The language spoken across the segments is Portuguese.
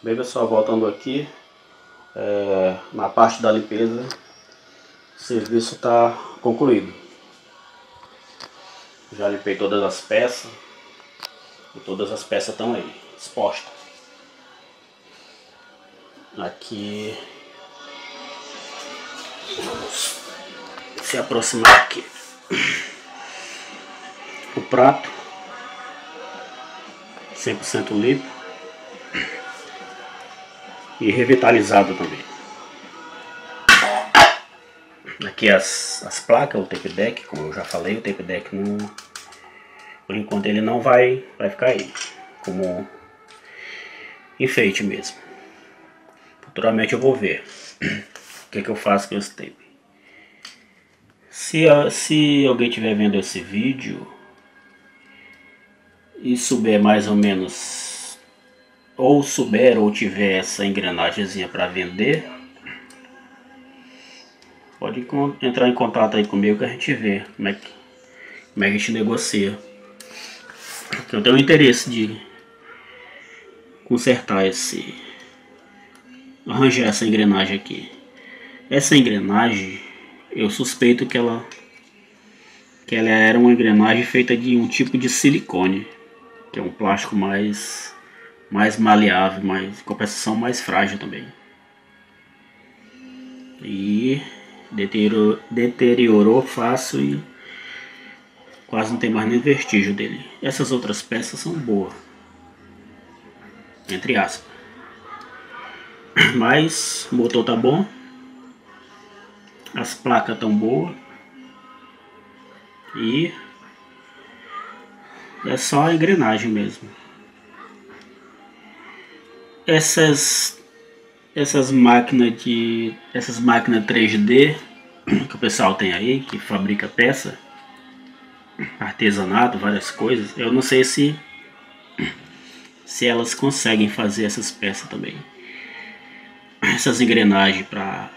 Bem, pessoal, voltando aqui na parte da limpeza, o serviço está concluído. Já limpei todas as peças e todas as peças estão aí expostas. Aqui, vamos se aproximar aqui. O prato 100% limpo e revitalizado também. Aqui as placas, o tape deck, como eu já falei, o tape deck não, por enquanto ele não vai ficar aí como enfeite mesmo. Futuramente eu vou ver o que eu faço com esse tape. Se alguém estiver vendo esse vídeo e souber mais ou menos, ou tiver essa engrenagemzinha para vender, pode entrar em contato aí comigo que a gente vê como é que a gente negocia. Eu tenho interesse de consertar arranjar essa engrenagem aqui. Essa engrenagem, eu suspeito que ela era uma engrenagem feita de um tipo de silicone, que é um plástico mais maleável, em compensação mais frágil também. E deteriorou fácil e quase não tem mais nem vestígio dele. Essas outras peças são boas, entre aspas. Mas o motor tá bom, as placas tão boas e é só a engrenagem mesmo. Essas máquinas 3D que o pessoal tem aí, que fabrica peça, artesanato, várias coisas, eu não sei se elas conseguem fazer essas peças também. Essas engrenagens para...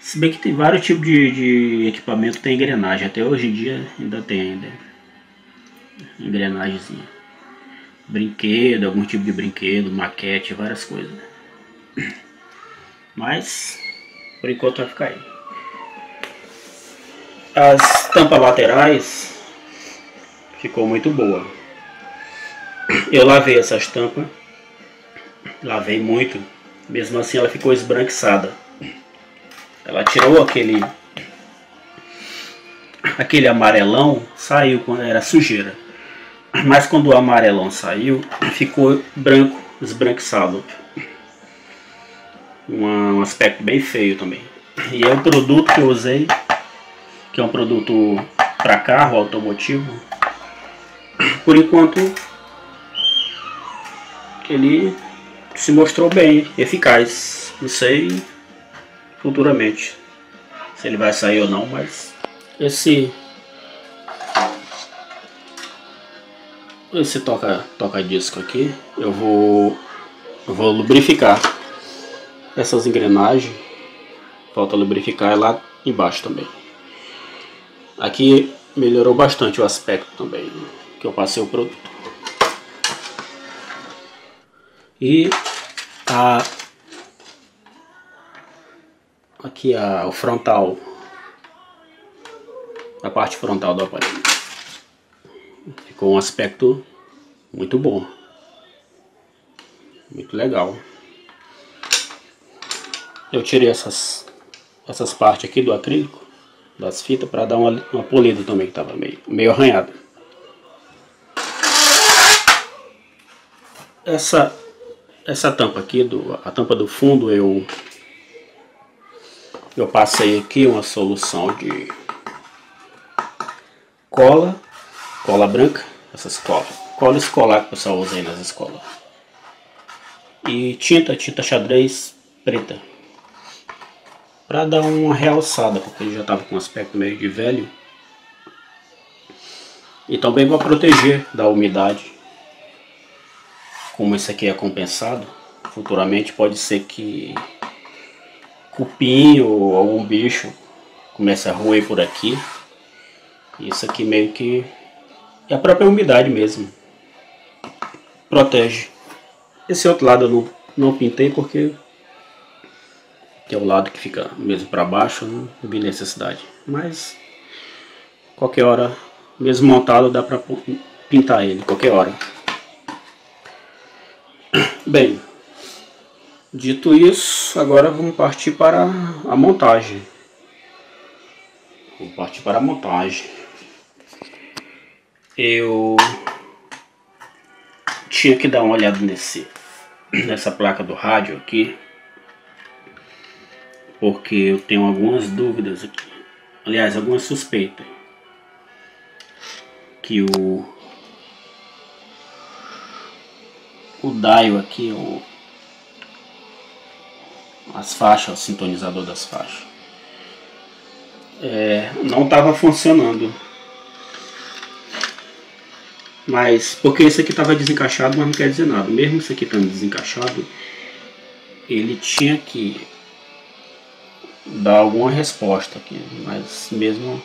Se bem que tem vários tipos de equipamento, tem engrenagem. Até hoje em dia ainda tem engrenagemzinha. Brinquedo, algum tipo de brinquedo, maquete, várias coisas. Mas por enquanto vai ficar aí. As tampas laterais ficou muito boa. Eu lavei essas tampas, lavei muito. Mesmo assim ela ficou esbranquiçada. Ela tirou aquele amarelão, saiu quando era sujeira. Mas quando o amarelão saiu, ficou branco, esbranquiçado. Um aspecto bem feio também. E é o produto que eu usei, que é um produto para carro automotivo. Por enquanto ele se mostrou bem eficaz. Não sei futuramente se ele vai sair ou não, mas esse toca disco aqui eu vou lubrificar essas engrenagens. Falta lubrificar lá embaixo também. Aqui melhorou bastante o aspecto também que eu passei o produto. E aqui o frontal, a parte frontal do aparelho ficou um aspecto muito bom, muito legal. Eu tirei essas partes aqui do acrílico, das fitas, para dar uma polida também, que estava meio arranhada. Essa tampa aqui, a tampa do fundo, eu passei aqui uma solução de cola branca, essas cola escolar que o pessoal usa aí nas escolas, e tinta xadrez preta, para dar uma realçada, porque ele já estava com um aspecto meio de velho, e também para proteger da umidade. Como esse aqui é compensado, futuramente pode ser que cupim ou algum bicho comece a roer por aqui. Isso aqui meio que é a própria umidade mesmo, protege. Esse outro lado eu não pintei porque que é o lado que fica mesmo para baixo, não vi necessidade. Mas qualquer hora, mesmo montado, dá para pintar ele qualquer hora. Bem, dito isso, agora vamos partir para a montagem. Vou partir para a montagem. Eu tinha que dar uma olhada nessa placa do rádio aqui, porque eu tenho algumas dúvidas aqui. Aliás, algumas suspeitas que o dial aqui, as faixas, o sintonizador das faixas, não estava funcionando. Mas porque esse aqui estava desencaixado, mas não quer dizer nada. Mesmo esse aqui estando desencaixado, ele tinha que dar alguma resposta aqui. Mas mesmo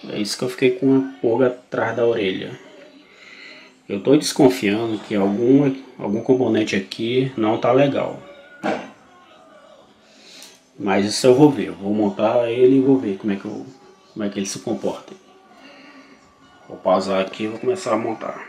é isso que eu fiquei com uma pulga atrás da orelha. Eu estou desconfiando que algum componente aqui não está legal. Mas isso eu vou ver. Eu vou montar ele e vou ver como é que ele se comporta. Vou pausar aqui e vou começar a montar.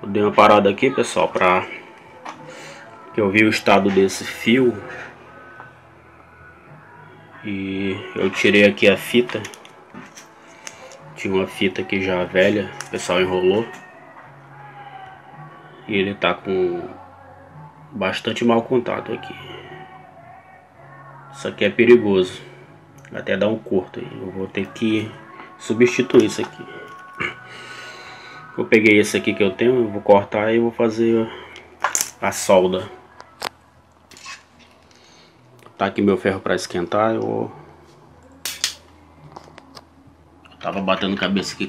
Eu dei uma parada aqui, pessoal, para que eu vi o estado desse fio. E eu tirei aqui a fita. Tinha uma fita aqui já velha, o pessoal enrolou. E ele tá com bastante mau contato aqui. Isso aqui é perigoso. Até dar um corte aí. Eu vou ter que substituir isso aqui. Eu peguei esse aqui que eu tenho, eu vou cortar e vou fazer a solda. Tá aqui meu ferro para esquentar. Eu tava batendo cabeça aqui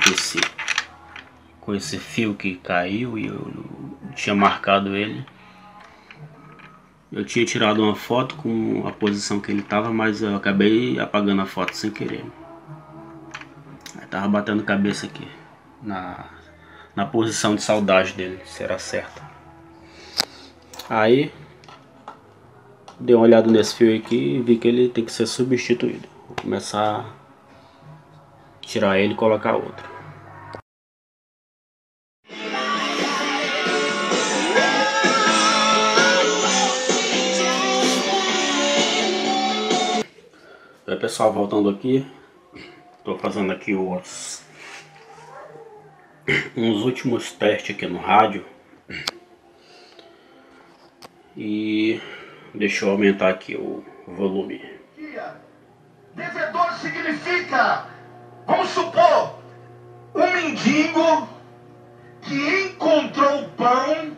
com esse fio que caiu e eu tinha marcado ele. Eu tinha tirado uma foto com a posição que ele tava, mas eu acabei apagando a foto sem querer. Eu tava batendo cabeça aqui na posição de soldagem dele, se era certa. Aí dei uma olhada nesse fio aqui e vi que ele tem que ser substituído. Vou começar a tirar ele e colocar outro. Aí, pessoal, voltando aqui, estou fazendo aqui uns últimos testes aqui no rádio. E deixa eu aumentar aqui o volume. Devedor significa, vamos supor, um mendigo que encontrou pão.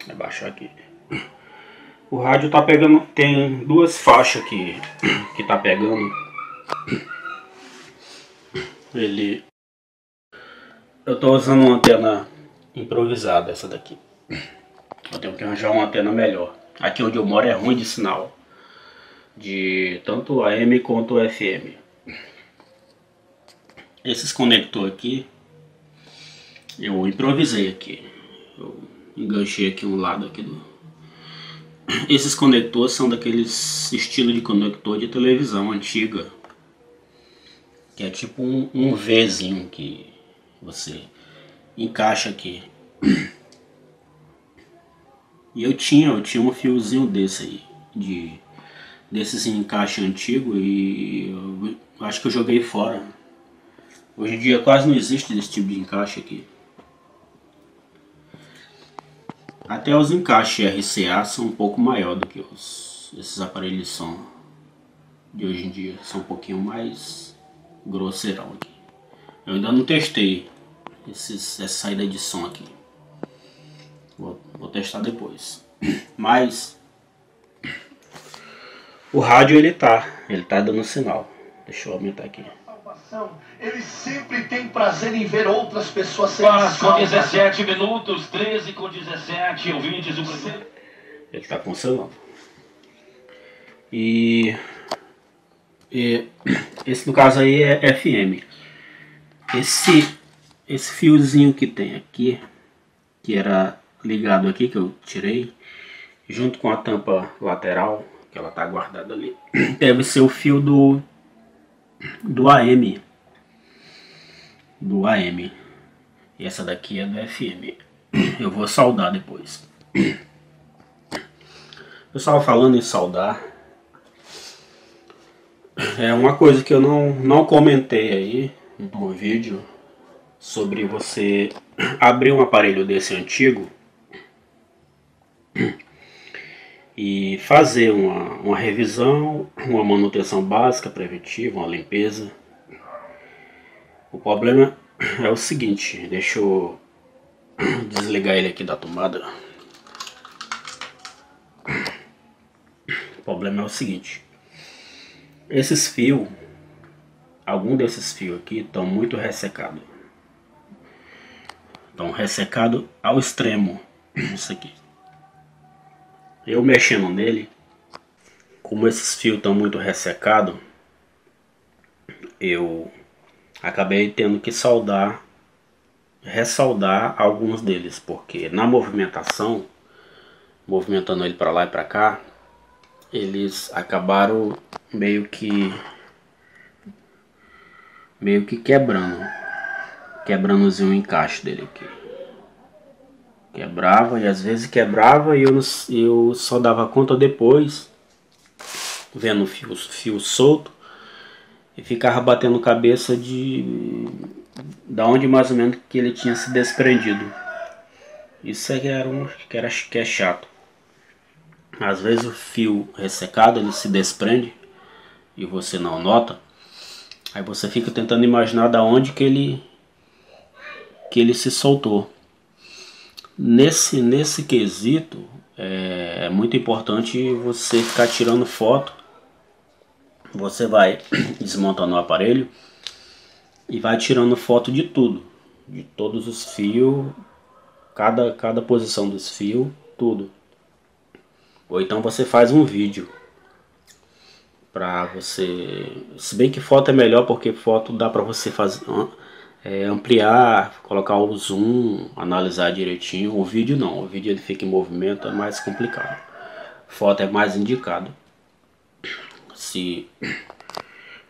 Vou baixar aqui. O rádio tá pegando, tem duas faixas aqui que tá pegando. Eu tô usando uma antena improvisada, essa daqui. Eu tenho que arranjar uma antena melhor. Aqui onde eu moro é ruim de sinal, de tanto AM quanto FM. Esses conectores aqui eu improvisei aqui. Eu enganchei aqui um lado aqui do... Esses conectores são daqueles estilo de conector de televisão antiga, que é tipo um Vzinho que você encaixa aqui. E eu tinha um fiozinho desse aí, desses encaixe antigo, e eu acho que eu joguei fora. Hoje em dia quase não existe esse tipo de encaixe aqui. Até os encaixes RCA são um pouco maior do que esses aparelhos de som de hoje em dia. São um pouquinho mais grosseirão aqui. Eu ainda não testei essa saída de som aqui. Vou testar depois. Mas o rádio ele tá dando sinal. Deixa eu aumentar aqui. Ele sempre tem prazer em ver outras pessoas serem Mas com salvas. 17 minutos, 13 com 17, ouvintes, o primeiro. Ele está funcionando. E esse no caso aí é FM. Esse fiozinho que tem aqui, que era ligado aqui, que eu tirei, junto com a tampa lateral, que ela tá guardada ali, deve ser o fio do AM. Do AM. E essa daqui é do FM. Eu vou soldar depois. Pessoal, falando em soldar, é uma coisa que eu não comentei aí no vídeo, sobre você abrir um aparelho desse antigo e fazer uma revisão, uma manutenção básica, preventiva, uma limpeza. O problema é o seguinte, deixa eu desligar ele aqui da tomada. O problema é o seguinte, esses fios, algum desses fios aqui estão muito ressecados. Estão ressecados ao extremo, isso aqui. Eu mexendo nele, como esses fios estão muito ressecados, eu acabei tendo que ressoldar alguns deles, porque na movimentação, movimentando ele para lá e para cá, eles acabaram meio que quebrando o encaixe dele aqui. Quebrava, e às vezes quebrava e eu só dava conta depois, vendo o fio solto, e ficava batendo cabeça da onde mais ou menos que ele tinha se desprendido. Isso é que é chato. Às vezes o fio ressecado ele se desprende e você não nota. Aí você fica tentando imaginar da onde que ele se soltou. Nesse quesito é muito importante você ficar tirando foto. Você vai desmontando o aparelho e vai tirando foto de tudo, de todos os fios, cada posição dos fios, tudo. Ou então você faz um vídeo para você, se bem que foto é melhor, porque foto dá para você fazer ampliar, colocar o zoom, analisar direitinho. O vídeo não, o vídeo ele fica em movimento, é mais complicado. Foto é mais indicado.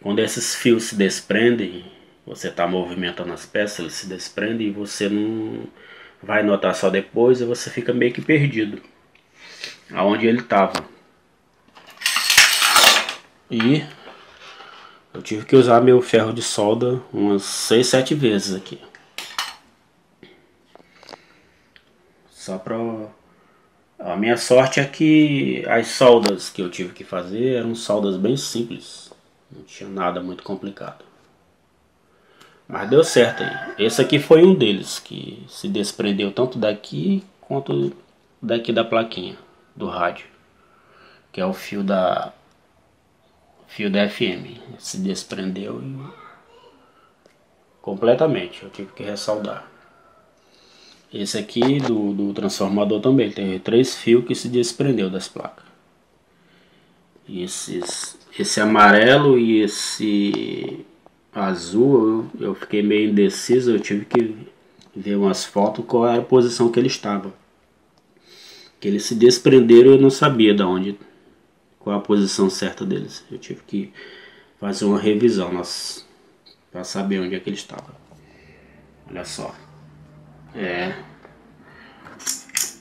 Quando esses fios se desprendem, você está movimentando as peças, eles se desprendem e você não vai notar só depois, e você fica meio que perdido aonde ele estava. E eu tive que usar meu ferro de solda umas 6, 7 vezes aqui. Só pra... A minha sorte é que as soldas que eu tive que fazer eram soldas bem simples. Não tinha nada muito complicado. Mas deu certo aí. Esse aqui foi um deles que se desprendeu tanto daqui quanto daqui da plaquinha do rádio, que é o fio da FM. Se desprendeu completamente. Eu tive que ressoldar. Esse aqui do transformador também teve 3 fios que se desprendeu das placas. E esse amarelo e esse azul eu fiquei meio indeciso. Eu tive que ver umas fotos qual era a posição que ele estava. Que eles se desprenderam e eu não sabia qual a posição certa deles. Eu tive que fazer uma revisão para saber onde é que ele estava. Olha só.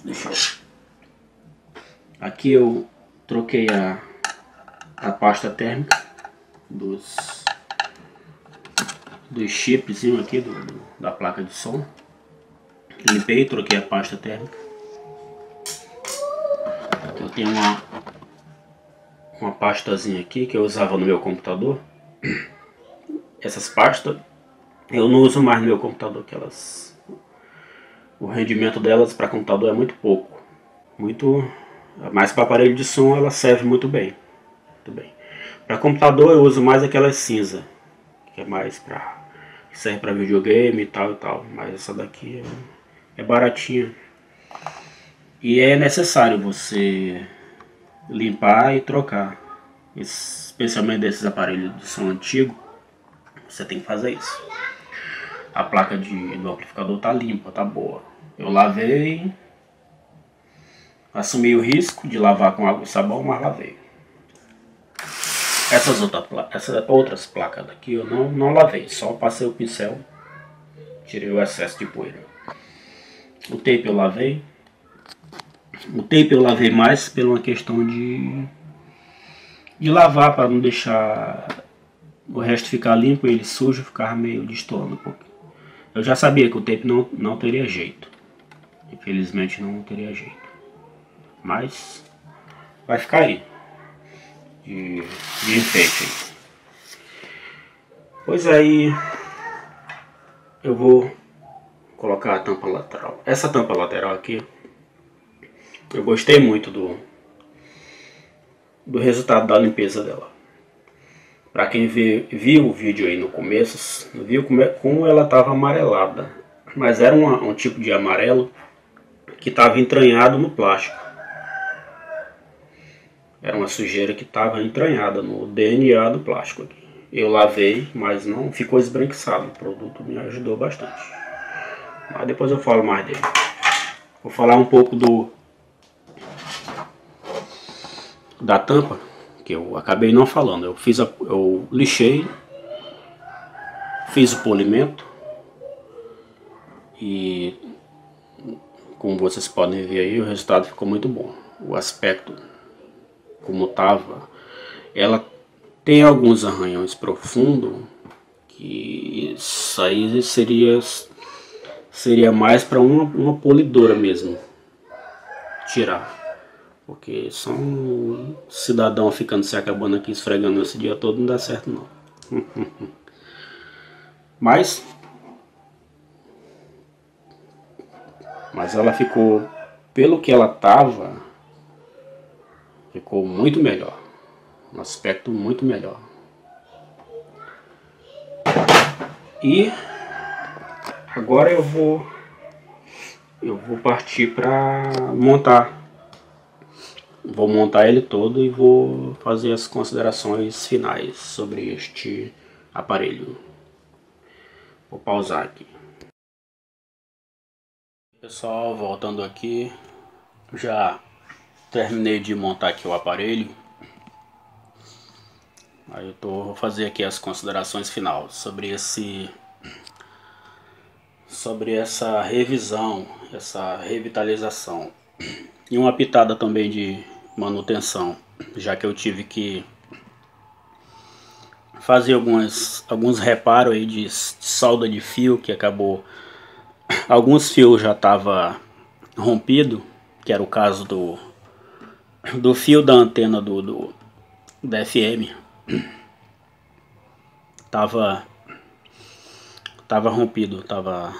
Deixa eu... Aqui eu troquei a pasta térmica dos chips aqui da placa de som. Limpei, troquei a pasta térmica. Aqui eu tenho uma pastazinha aqui que eu usava no meu computador. Essas pastas eu não uso mais no meu computador, que o rendimento delas para computador é muito pouco. Mas para aparelho de som ela serve muito bem. Para computador eu uso mais aquela cinza, que é mais que serve para videogame e tal, mas essa daqui é baratinha. E é necessário você limpar e trocar, especialmente desses aparelhos de som antigo, você tem que fazer isso. A placa do amplificador tá limpa, tá boa. Eu lavei, assumi o risco de lavar com água e sabão, mas lavei. Essas outras placas daqui eu não lavei, só passei o pincel, tirei o excesso de poeira. O tape eu lavei. O tape eu lavei mais por uma questão de lavar, para não deixar o resto ficar limpo e ele sujo, ficar meio destoando um pouco. Eu já sabia que o tape não teria jeito. Infelizmente não teria jeito. Mas vai ficar aí. De enfeite aí. Pois aí eu vou colocar a tampa lateral. Essa tampa lateral aqui, eu gostei muito do resultado da limpeza dela. Para quem viu o vídeo aí no começo, viu como ela estava amarelada. Mas era um tipo de amarelo que estava entranhado no plástico. Era uma sujeira que estava entranhada no DNA do plástico aqui. Eu lavei, mas não ficou esbranquiçado. O produto me ajudou bastante. Mas depois eu falo mais dele. Vou falar um pouco da tampa, que eu acabei não falando. Eu lixei, fiz o polimento e, como vocês podem ver aí, o resultado ficou muito bom. O aspecto como estava, ela tem alguns arranhões profundos, que isso aí seria mais para uma polidora mesmo tirar. Porque só um cidadão ficando se acabando aqui, esfregando esse dia todo, não dá certo não. Mas ela ficou, pelo que ela tava, ficou muito melhor. Um aspecto muito melhor. E agora eu vou partir para montar. Vou montar ele todo e vou fazer as considerações finais sobre este aparelho. Vou pausar aqui. Pessoal, voltando aqui, já terminei de montar aqui o aparelho. Aí vou fazer aqui as considerações finais sobre essa revisão, essa revitalização e uma pitada também de manutenção, já que eu tive que fazer alguns reparos aí de solda de fio, que acabou, alguns fios já tava rompido, que era o caso do fio da antena da FM, tava rompido, tava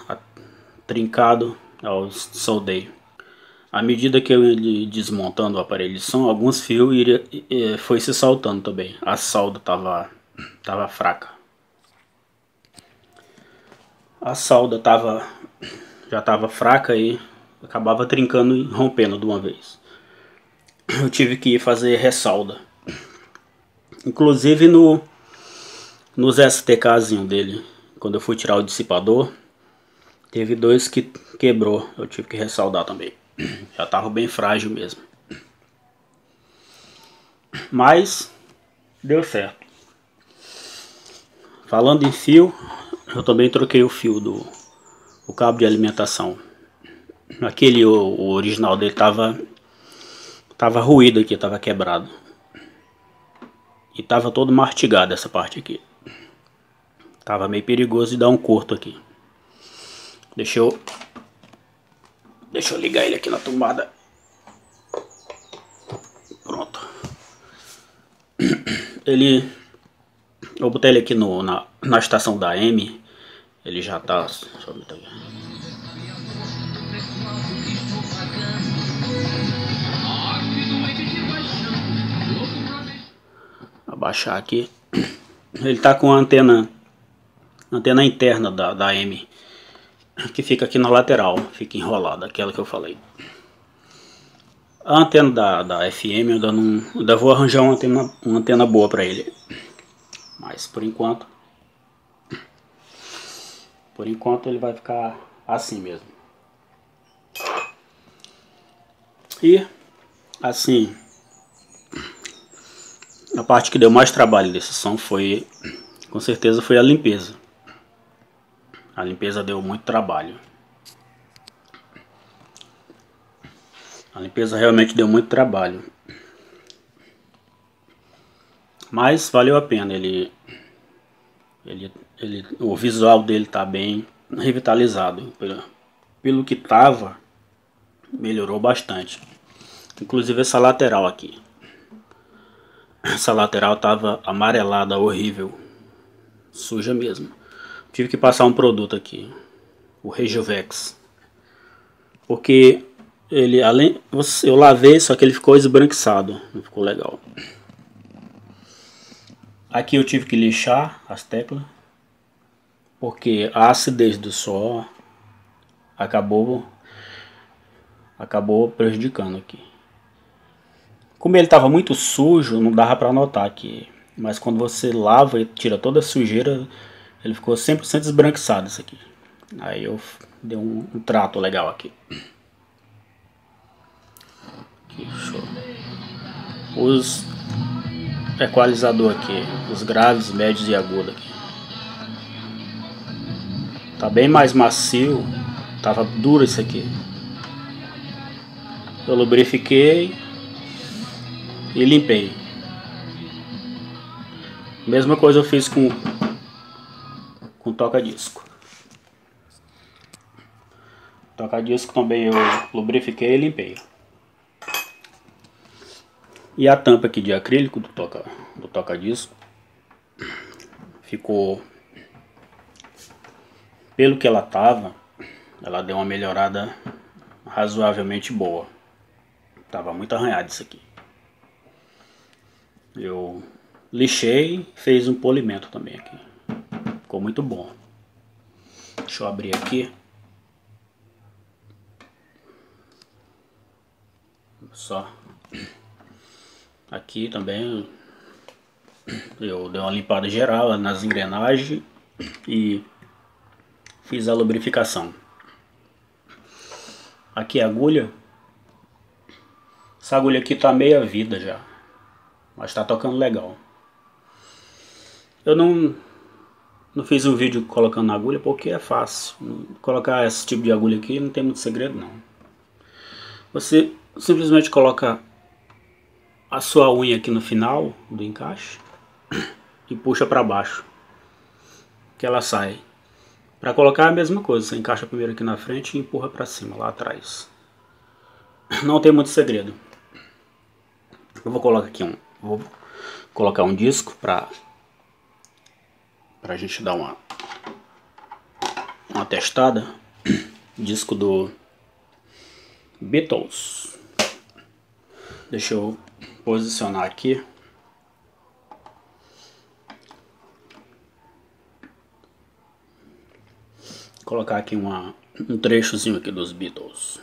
trincado, eu soldei. À medida que eu ia desmontando o aparelho de som, alguns fios foi se soltando também. A solda tava fraca. A solda já tava fraca e acabava trincando e rompendo de uma vez. Eu tive que fazer ressolda. Inclusive nos STKzinho dele, quando eu fui tirar o dissipador, teve dois que quebrou. Eu tive que ressoldar também. Já estava bem frágil mesmo. Mas deu certo. Falando em fio, eu também troquei o fio o cabo de alimentação. Aquele o original dele tava ruído aqui, tava quebrado. E tava todo mastigado essa parte aqui. Tava meio perigoso de dar um corto aqui. Deixa eu ligar ele aqui na tomada. Pronto. Eu botei ele aqui na estação da M. Ele já tá... Deixa eu ver aqui. A achar aqui. Ele tá com a antena interna da M, que fica aqui na lateral, fica enrolada, aquela que eu falei. A antena da FM eu ainda vou arranjar uma antena boa para ele. Mas por enquanto ele vai ficar assim mesmo. E assim, a parte que deu mais trabalho desse som foi, com certeza, foi a limpeza. A limpeza deu muito trabalho. A limpeza realmente deu muito trabalho. Mas valeu a pena. O visual dele tá bem revitalizado. Pelo que tava, melhorou bastante. Inclusive essa lateral aqui. Essa lateral tava amarelada, horrível. Suja mesmo. Tive que passar um produto aqui. O Rejuvex. Porque ele, eu lavei, só que ele ficou esbranquiçado. Não ficou legal. Aqui eu tive que lixar as teclas. Porque a acidez do sol acabou prejudicando aqui. Como ele estava muito sujo, não dava para notar aqui. Mas quando você lava e tira toda a sujeira, ele ficou 100% esbranquiçado isso aqui. Aí eu dei um trato legal aqui. Show. Os equalizador aqui, os graves, médios e agudos aqui. Tá bem mais macio, tava duro isso aqui. Eu lubrifiquei e limpei. Mesma coisa eu fiz com toca-disco. Toca-disco também eu lubrifiquei e limpei. E a tampa aqui de acrílico do toca-disco ficou, pelo que ela tava, ela deu uma melhorada razoavelmente boa. Tava muito arranhado isso aqui. Eu lixei, fez um polimento também aqui. Ficou muito bom. Deixa eu abrir aqui. Só. Aqui também eu dei uma limpada geral nas engrenagens e fiz a lubrificação. Aqui a agulha. Essa agulha aqui tá meia vida já, mas tá tocando legal. Eu não fiz um vídeo colocando na agulha porque é fácil. Colocar esse tipo de agulha aqui não tem muito segredo não. Você simplesmente coloca a sua unha aqui no final do encaixe e puxa para baixo, que ela sai. Para colocar a mesma coisa, você encaixa primeiro aqui na frente e empurra para cima, lá atrás. Não tem muito segredo. Eu vou colocar um disco para a gente dar uma testada. Disco do Beatles. Deixa eu posicionar aqui. Colocar aqui um trechozinho aqui dos Beatles.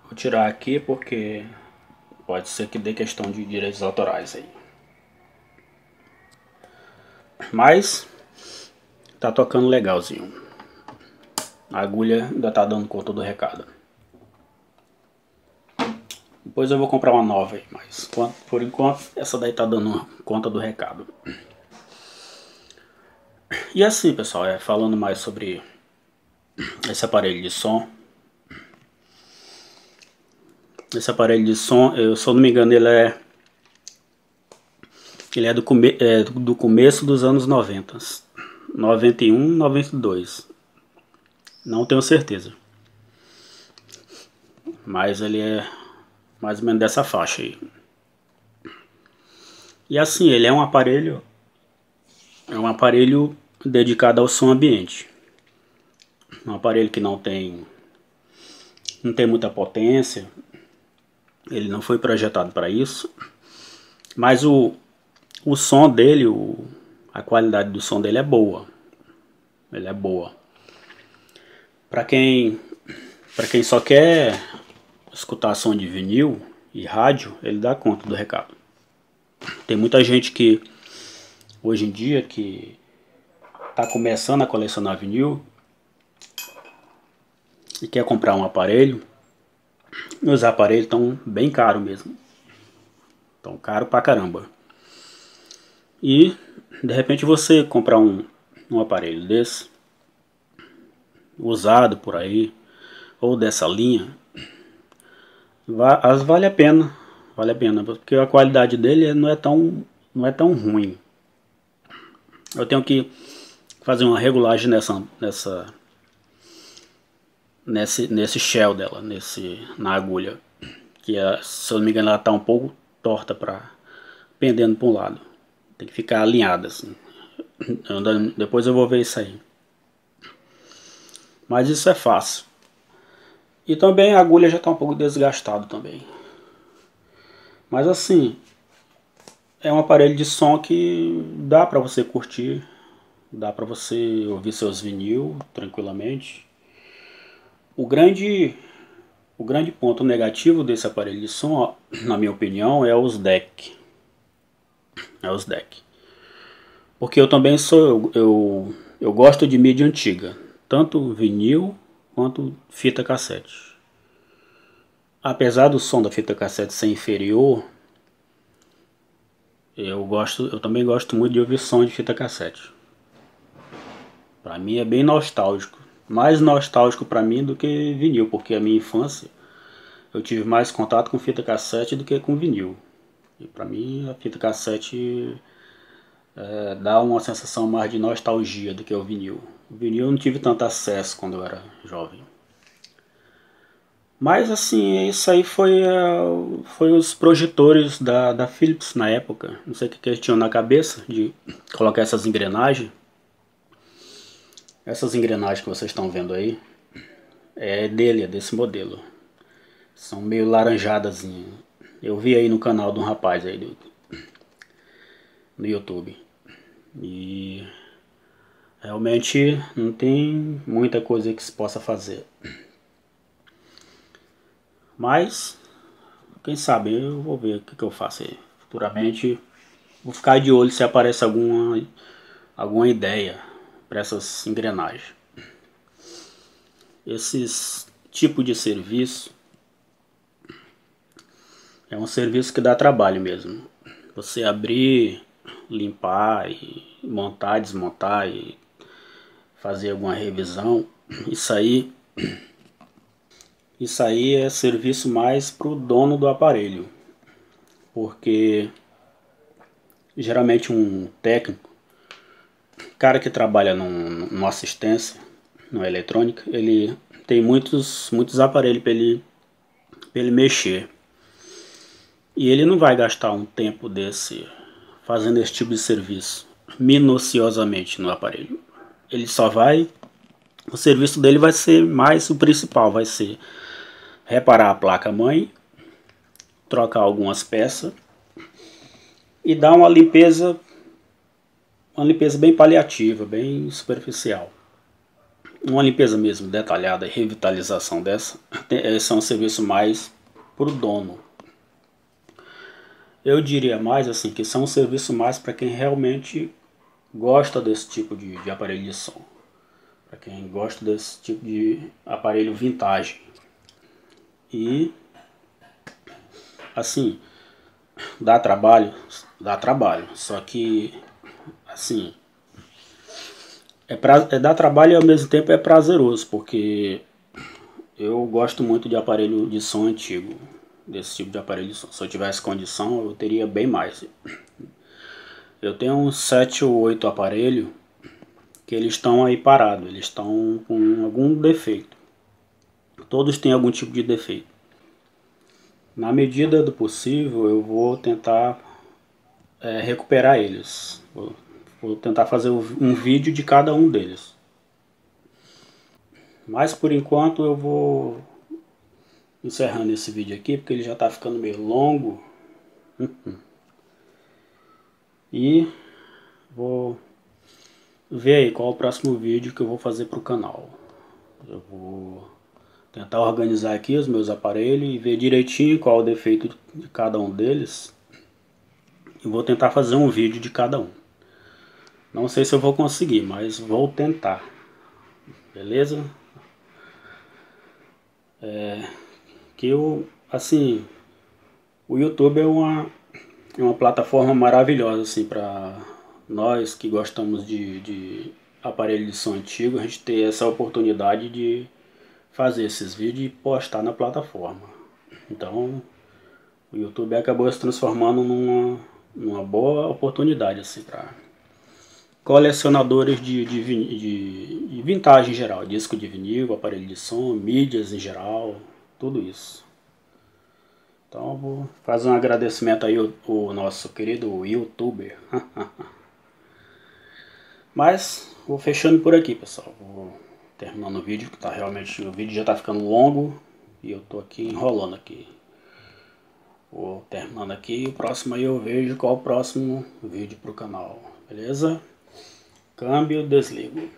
Vou tirar aqui porque pode ser que dê questão de direitos autorais aí. Mas tá tocando legalzinho. A agulha ainda tá dando conta do recado. Depois eu vou comprar uma nova aí, mas por enquanto essa daí tá dando conta do recado. E assim, pessoal, falando mais sobre esse aparelho de som. Esse aparelho de som, se eu não me engano, ele é do começo dos anos 90. 91, 92. Não tenho certeza. Mas ele é mais ou menos dessa faixa aí. E assim, ele é um aparelho dedicado ao som ambiente. Um aparelho que não tem muita potência. Ele não foi projetado para isso. Mas o som dele, a qualidade do som dele é boa. Ele é boa. Para quem só quer escutar som de vinil e rádio, ele dá conta do recado. Tem muita gente que hoje em dia que está começando a colecionar vinil e quer comprar um aparelho. E os aparelhos estão bem caros mesmo. Estão caros pra caramba. E de repente você comprar um aparelho desse, usado por aí, ou dessa linha, vale a pena. Vale a pena, porque a qualidade dele não é tão ruim. Eu tenho que fazer uma regulagem nesse shell dela, na agulha, que se eu não me engano ela está um pouco torta, pendendo para um lado. Tem que ficar alinhada assim. Depois eu vou ver isso aí. Mas isso é fácil. E também a agulha já está um pouco desgastada também. Mas assim, é um aparelho de som que dá para você curtir, dá para você ouvir seus vinil tranquilamente. O grande ponto negativo desse aparelho de som, na minha opinião, é os DEC. Porque eu também eu gosto de mídia antiga, tanto vinil quanto fita cassete. Apesar do som da fita cassete ser inferior, eu também gosto muito de ouvir som de fita cassete. Para mim é bem nostálgico. Mais nostálgico para mim do que vinil, porque a minha infância eu tive mais contato com fita cassete do que com vinil. E para mim a fita cassete dá uma sensação mais de nostalgia do que o vinil. O vinil eu não tive tanto acesso quando eu era jovem. Mas assim, isso aí foi os projetores da Philips na época. Não sei o que eles tinham na cabeça de colocar essas engrenagens. Essas engrenagens que vocês estão vendo aí é desse modelo. São meio laranjadas. Eu vi aí no canal de um rapaz aí no YouTube. E realmente não tem muita coisa que se possa fazer. Mas quem sabe eu vou ver o que eu faço aí. Futuramente vou ficar de olho se aparece alguma ideia para essas engrenagens. Esses tipos de serviço é um serviço que dá trabalho mesmo. Você abrir, limpar, e montar, desmontar e fazer alguma revisão, isso aí é serviço mais para o dono do aparelho, porque geralmente um técnico, cara que trabalha numa assistência, numa eletrônica, ele tem muitos aparelhos para ele mexer. E ele não vai gastar um tempo desse fazendo esse tipo de serviço minuciosamente no aparelho. O serviço dele vai ser mais o principal, vai ser reparar a placa-mãe, trocar algumas peças e dar uma limpeza bem paliativa, bem superficial. Uma limpeza mesmo detalhada e revitalização dessa, esse é um serviço mais para o dono. Eu diria mais assim que são um serviço mais para quem realmente gosta desse tipo de aparelho de som. Para quem gosta desse tipo de aparelho vintage. E assim, dá trabalho, só que assim, dá trabalho e ao mesmo tempo é prazeroso, porque eu gosto muito de aparelho de som antigo, desse tipo de aparelho de som. Se eu tivesse condição eu teria bem mais. Eu tenho uns 7 ou 8 aparelhos que eles estão aí parados, eles estão com algum defeito. Todos têm algum tipo de defeito. Na medida do possível eu vou tentar recuperar eles. Vou tentar fazer um vídeo de cada um deles. Mas por enquanto eu vou encerrando esse vídeo aqui, porque ele já está ficando meio longo. E vou ver aí qual é o próximo vídeo que eu vou fazer para o canal. Eu vou tentar organizar aqui os meus aparelhos e ver direitinho qual é o defeito de cada um deles. E vou tentar fazer um vídeo de cada um. Não sei se eu vou conseguir, mas vou tentar. Beleza? Assim, o YouTube é uma plataforma maravilhosa assim, para nós que gostamos de aparelho de som antigo, a gente ter essa oportunidade de fazer esses vídeos e postar na plataforma. Então o YouTube acabou se transformando numa boa oportunidade assim, para colecionadores de vintage em geral, disco de vinil, aparelho de som, mídias em geral, tudo isso. Então eu vou fazer um agradecimento aí ao nosso querido YouTuber. Mas vou fechando por aqui, pessoal. Vou terminando o vídeo, que o vídeo já está ficando longo e eu tô aqui enrolando aqui. Vou terminando aqui, o próximo aí eu vejo qual é o próximo vídeo pro canal, beleza? Câmbio, desligo.